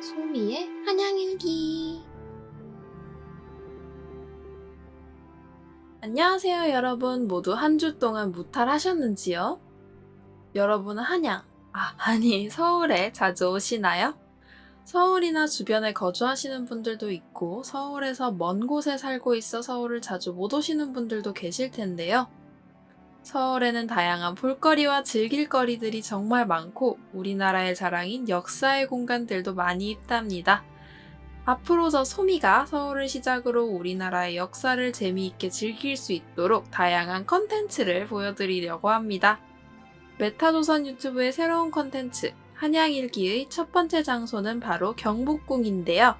소미의 한양일기. 안녕하세요 여러분. 모두 한 주 동안 무탈하셨는지요? 여러분은 한양, 아니 서울에 자주 오시나요? 서울이나 주변에 거주하시는 분들도 있고 서울에서 먼 곳에 살고 있어 서울을 자주 못 오시는 분들도 계실 텐데요. 서울에는 다양한 볼거리와 즐길거리들이 정말 많고 우리나라의 자랑인 역사의 공간들도 많이 있답니다. 앞으로 저 소미가 서울을 시작으로 우리나라의 역사를 재미있게 즐길 수 있도록 다양한 컨텐츠를 보여드리려고 합니다. 메타조선 유튜브의 새로운 컨텐츠 한양일기의 첫 번째 장소는 바로 경복궁인데요.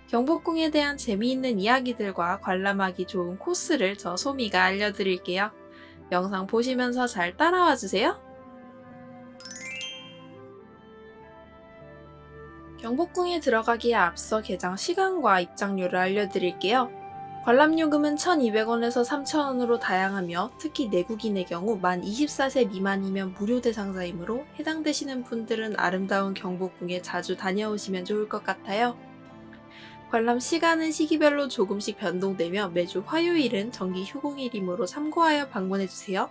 경복궁에 대한 재미있는 이야기들과 관람하기 좋은 코스를 저 소미가 알려드릴게요. 영상 보시면서 잘 따라와 주세요. 경복궁에 들어가기에 앞서 개장 시간과 입장료를 알려드릴게요. 관람요금은 1,200원에서 3,000원으로 다양하며 특히 내국인의 경우 만 24세 미만이면 무료 대상자이므로 해당되시는 분들은 아름다운 경복궁에 자주 다녀오시면 좋을 것 같아요. 관람 시간은 시기별로 조금씩 변동되며 매주 화요일은 정기 휴공일이므로 참고하여 방문해주세요.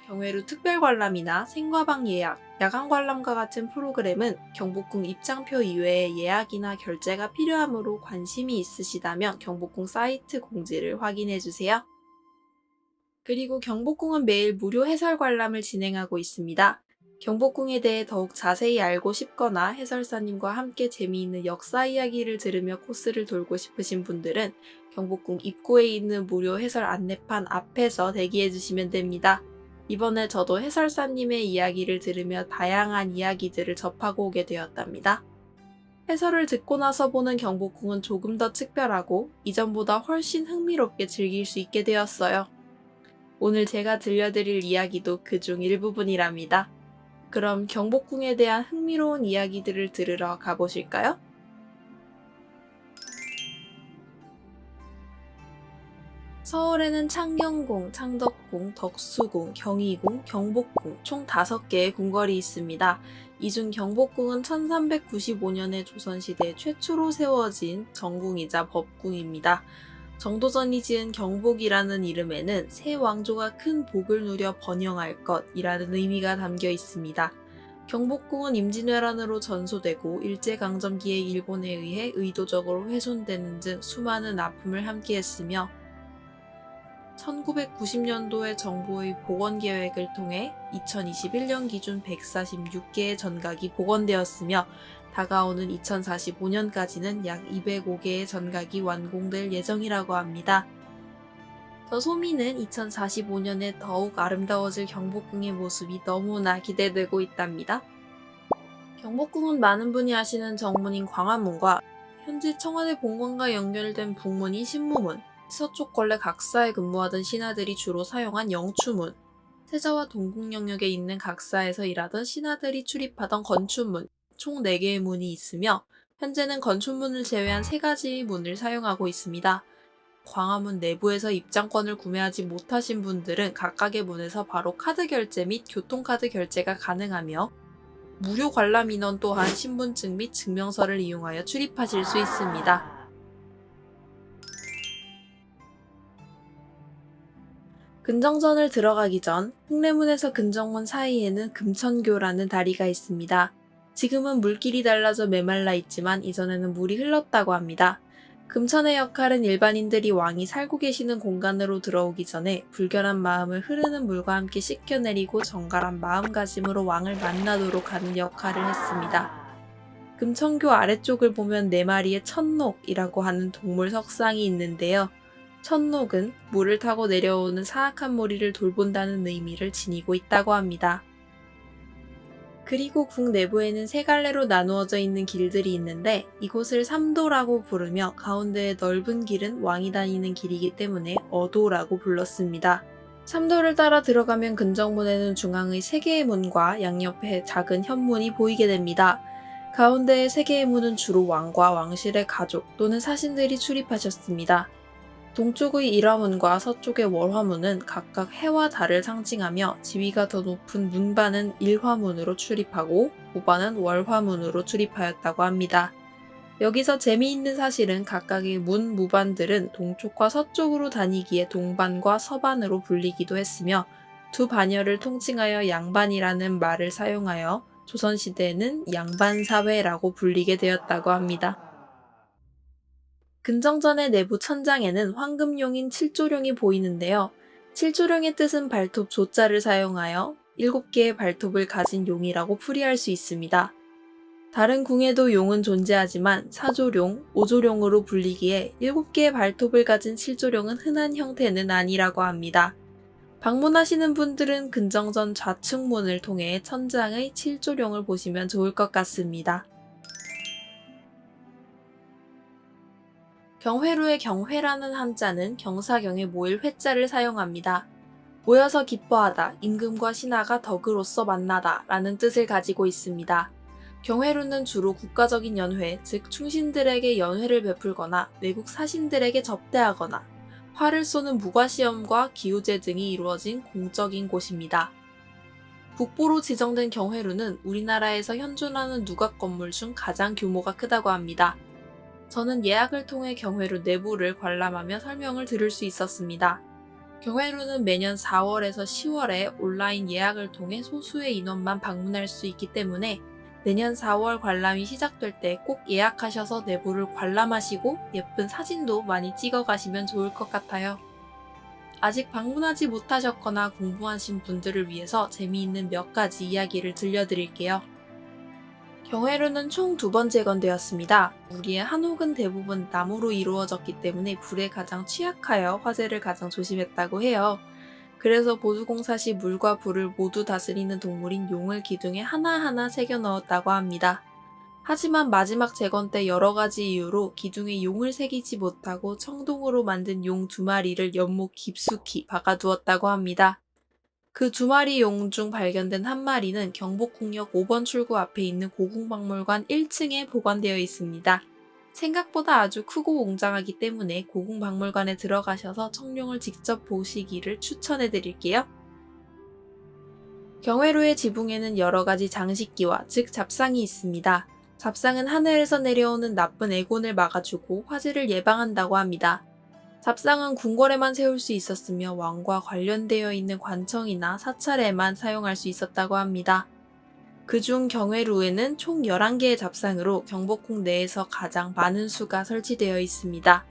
경회로 특별 관람이나 생과방 예약, 야간 관람과 같은 프로그램은 경복궁 입장표 이외에 예약이나 결제가 필요하므로 관심이 있으시다면 경복궁 사이트 공지를 확인해주세요. 그리고 경복궁은 매일 무료 해설 관람을 진행하고 있습니다. 경복궁에 대해 더욱 자세히 알고 싶거나 해설사님과 함께 재미있는 역사 이야기를 들으며 코스를 돌고 싶으신 분들은 경복궁 입구에 있는 무료 해설 안내판 앞에서 대기해주시면 됩니다. 이번에 저도 해설사님의 이야기를 들으며 다양한 이야기들을 접하고 오게 되었답니다. 해설을 듣고 나서 보는 경복궁은 조금 더 특별하고 이전보다 훨씬 흥미롭게 즐길 수 있게 되었어요. 오늘 제가 들려드릴 이야기도 그중 일부분이랍니다. 그럼 경복궁에 대한 흥미로운 이야기들을 들으러 가보실까요? 서울에는 창경궁, 창덕궁, 덕수궁, 경희궁, 경복궁 총 5개의 궁궐이 있습니다. 이 중 경복궁은 1395년에 조선시대 최초로 세워진 정궁이자 법궁입니다. 정도전이 지은 경복이라는 이름에는 새 왕조가 큰 복을 누려 번영할 것이라는 의미가 담겨 있습니다. 경복궁은 임진왜란으로 전소되고 일제강점기에 일본에 의해 의도적으로 훼손되는 등 수많은 아픔을 함께했으며 1990년도에 정부의 복원계획을 통해 2021년 기준 146개의 전각이 복원되었으며 다가오는 2045년까지는 약 205개의 전각이 완공될 예정이라고 합니다. 더 소미는 2045년에 더욱 아름다워질 경복궁의 모습이 너무나 기대되고 있답니다. 경복궁은 많은 분이 아시는 정문인 광화문과 현재 청와대 본관과 연결된 북문인 신무문, 서쪽 권례 각사에 근무하던 신하들이 주로 사용한 영추문, 세자와 동궁 영역에 있는 각사에서 일하던 신하들이 출입하던 건춘문, 총 4개의 문이 있으며 현재는 건춘문을 제외한 3가지의 문을 사용하고 있습니다. 광화문 내부에서 입장권을 구매하지 못하신 분들은 각각의 문에서 바로 카드 결제 및 교통카드 결제가 가능하며 무료 관람 인원 또한 신분증 및 증명서를 이용하여 출입하실 수 있습니다. 근정전을 들어가기 전 흑례문에서 근정문 사이에는 금천교라는 다리가 있습니다. 지금은 물길이 달라져 메말라 있지만 이전에는 물이 흘렀다고 합니다. 금천의 역할은 일반인들이 왕이 살고 계시는 공간으로 들어오기 전에 불결한 마음을 흐르는 물과 함께 씻겨내리고 정갈한 마음가짐으로 왕을 만나도록 하는 역할을 했습니다. 금천교 아래쪽을 보면 4마리의 천록이라고 하는 동물 석상이 있는데요. 천록은 물을 타고 내려오는 사악한 무리를 돌본다는 의미를 지니고 있다고 합니다. 그리고 궁 내부에는 3갈래로 나누어져 있는 길들이 있는데 이곳을 삼도라고 부르며 가운데의 넓은 길은 왕이 다니는 길이기 때문에 어도라고 불렀습니다. 삼도를 따라 들어가면 근정문에는 중앙의 3개의 문과 양옆에 작은 현문이 보이게 됩니다. 가운데의 3개의 문은 주로 왕과 왕실의 가족 또는 사신들이 출입하셨습니다. 동쪽의 일화문과 서쪽의 월화문은 각각 해와 달을 상징하며 지위가 더 높은 문반은 일화문으로 출입하고 무반은 월화문으로 출입하였다고 합니다. 여기서 재미있는 사실은 각각의 문, 무반들은 동쪽과 서쪽으로 다니기에 동반과 서반으로 불리기도 했으며 두 반열을 통칭하여 양반이라는 말을 사용하여 조선시대에는 양반사회라고 불리게 되었다고 합니다. 근정전의 내부 천장에는 황금용인 칠조령이 보이는데요. 칠조령의 뜻은 발톱 조자를 사용하여 7개의 발톱을 가진 용이라고 풀이할 수 있습니다. 다른 궁에도 용은 존재하지만 사조룡, 오조룡으로 불리기에 7개의 발톱을 가진 칠조령은 흔한 형태는 아니라고 합니다. 방문하시는 분들은 근정전 좌측문을 통해 천장의 칠조령을 보시면 좋을 것 같습니다. 경회루의 경회라는 한자는 경사경에 모일 회자를 사용합니다. 모여서 기뻐하다, 임금과 신하가 덕으로서 만나다 라는 뜻을 가지고 있습니다. 경회루는 주로 국가적인 연회, 즉 충신들에게 연회를 베풀거나 외국 사신들에게 접대하거나 활을 쏘는 무과시험과 기우제 등이 이루어진 공적인 곳입니다. 국보로 지정된 경회루는 우리나라에서 현존하는 누각 건물 중 가장 규모가 크다고 합니다. 저는 예약을 통해 경회루 내부를 관람하며 설명을 들을 수 있었습니다. 경회루는 매년 4월에서 10월에 온라인 예약을 통해 소수의 인원만 방문할 수 있기 때문에 내년 4월 관람이 시작될 때 꼭 예약하셔서 내부를 관람하시고 예쁜 사진도 많이 찍어 가시면 좋을 것 같아요. 아직 방문하지 못하셨거나 궁금하신 분들을 위해서 재미있는 몇 가지 이야기를 들려드릴게요. 경회루는 총 2번 재건되었습니다. 우리의 한옥은 대부분 나무로 이루어졌기 때문에 불에 가장 취약하여 화재를 가장 조심했다고 해요. 그래서 보수공사 시 물과 불을 모두 다스리는 동물인 용을 기둥에 하나하나 새겨 넣었다고 합니다. 하지만 마지막 재건 때 여러 가지 이유로 기둥에 용을 새기지 못하고 청동으로 만든 용 2마리를 연못 깊숙이 박아두었다고 합니다. 그 2마리 용 중 발견된 1마리는 경복궁역 5번 출구 앞에 있는 고궁박물관 1층에 보관되어 있습니다. 생각보다 아주 크고 웅장하기 때문에 고궁박물관에 들어가셔서 청룡을 직접 보시기를 추천해드릴게요. 경회루의 지붕에는 여러 가지 장식기와 즉 잡상이 있습니다. 잡상은 하늘에서 내려오는 나쁜 애곤을 막아주고 화재를 예방한다고 합니다. 잡상은 궁궐에만 세울 수 있었으며 왕과 관련되어 있는 관청이나 사찰에만 사용할 수 있었다고 합니다. 그중 경회루에는 총 11개의 잡상으로 경복궁 내에서 가장 많은 수가 설치되어 있습니다.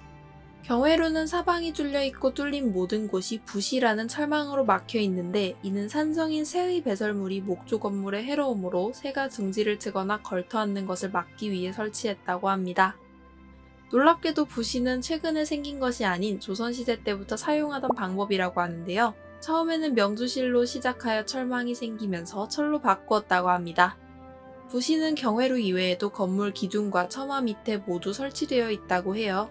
경회루는 사방이 뚫려 있고 뚫린 모든 곳이 부시라는 철망으로 막혀 있는데 이는 산성인 새의 배설물이 목조 건물에 해로움으로 새가 둥지를 트거나 걸터앉는 것을 막기 위해 설치했다고 합니다. 놀랍게도 부시는 최근에 생긴 것이 아닌 조선시대 때부터 사용하던 방법이라고 하는데요. 처음에는 명주실로 시작하여 철망이 생기면서 철로 바꾸었다고 합니다. 부시는 경회루 이외에도 건물 기둥과 처마 밑에 모두 설치되어 있다고 해요.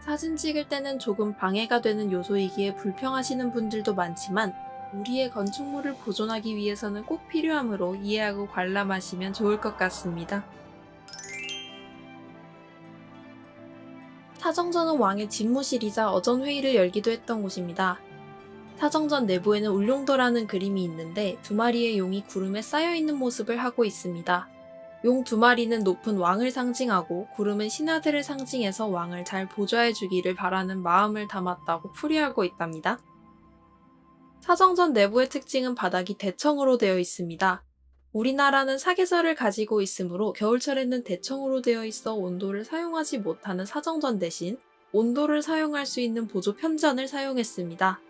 사진 찍을 때는 조금 방해가 되는 요소이기에 불평하시는 분들도 많지만 우리의 건축물을 보존하기 위해서는 꼭 필요하므로 이해하고 관람하시면 좋을 것 같습니다. 사정전은 왕의 집무실이자 어전회의를 열기도 했던 곳입니다. 사정전 내부에는 울룡도라는 그림이 있는데 2마리의 용이 구름에 쌓여있는 모습을 하고 있습니다. 용 2마리는 높은 왕을 상징하고 구름은 신하들을 상징해서 왕을 잘 보좌해주기를 바라는 마음을 담았다고 풀이하고 있답니다. 사정전 내부의 특징은 바닥이 대청으로 되어 있습니다. 우리나라는 사계절을 가지고 있으므로 겨울철에는 대청으로 되어 있어 온도를 사용하지 못하는 사정전 대신 온도를 사용할 수 있는 보조 편전을 사용했습니다.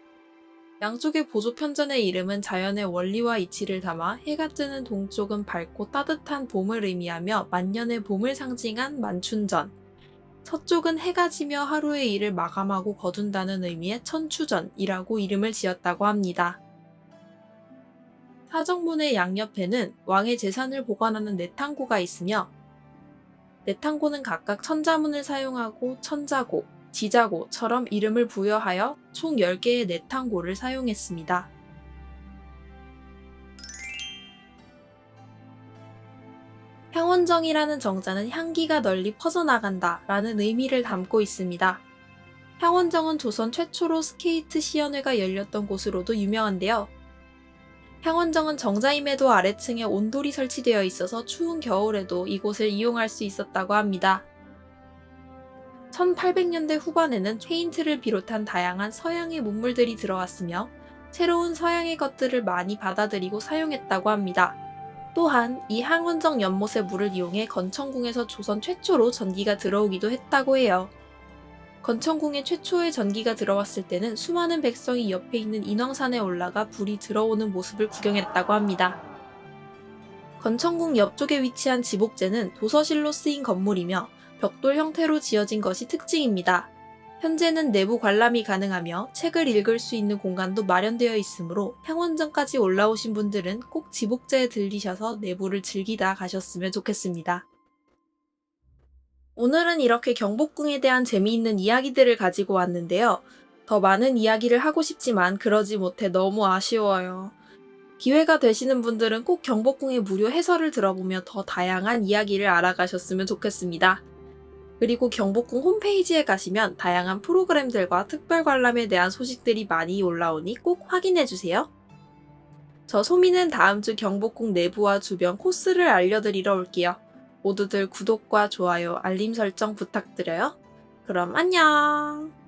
양쪽의 보조 편전의 이름은 자연의 원리와 이치를 담아 해가 뜨는 동쪽은 밝고 따뜻한 봄을 의미하며 만년의 봄을 상징한 만춘전, 서쪽은 해가 지며 하루의 일을 마감하고 거둔다는 의미의 천추전이라고 이름을 지었다고 합니다. 사정문의 양옆에는 왕의 재산을 보관하는 내탕고가 있으며 내탕고는 각각 천자문을 사용하고 천자고, 지자고처럼 이름을 부여하여 총 10개의 내탕고를 사용했습니다. 향원정이라는 정자는 향기가 널리 퍼져나간다 라는 의미를 담고 있습니다. 향원정은 조선 최초로 스케이트 시연회가 열렸던 곳으로도 유명한데요. 향원정은 정자임에도 아래층에 온돌이 설치되어 있어서 추운 겨울에도 이곳을 이용할 수 있었다고 합니다. 1800년대 후반에는 페인트를 비롯한 다양한 서양의 문물들이 들어왔으며 새로운 서양의 것들을 많이 받아들이고 사용했다고 합니다. 또한 이 향원정 연못의 물을 이용해 건천궁에서 조선 최초로 전기가 들어오기도 했다고 해요. 건천궁에 최초의 전기가 들어왔을 때는 수많은 백성이 옆에 있는 인왕산에 올라가 불이 들어오는 모습을 구경했다고 합니다. 건천궁 옆쪽에 위치한 지복제는 도서실로 쓰인 건물이며 벽돌 형태로 지어진 것이 특징입니다. 현재는 내부 관람이 가능하며 책을 읽을 수 있는 공간도 마련되어 있으므로 향원정까지 올라오신 분들은 꼭 지복제에 들리셔서 내부를 즐기다 가셨으면 좋겠습니다. 오늘은 이렇게 경복궁에 대한 재미있는 이야기들을 가지고 왔는데요. 더 많은 이야기를 하고 싶지만 그러지 못해 너무 아쉬워요. 기회가 되시는 분들은 꼭 경복궁의 무료 해설을 들어보며 더 다양한 이야기를 알아가셨으면 좋겠습니다. 그리고 경복궁 홈페이지에 가시면 다양한 프로그램들과 특별 관람에 대한 소식들이 많이 올라오니 꼭 확인해주세요. 저 소미는 다음 주 경복궁 내부와 주변 코스를 알려드리러 올게요. 모두들 구독과 좋아요, 알림 설정 부탁드려요. 그럼 안녕!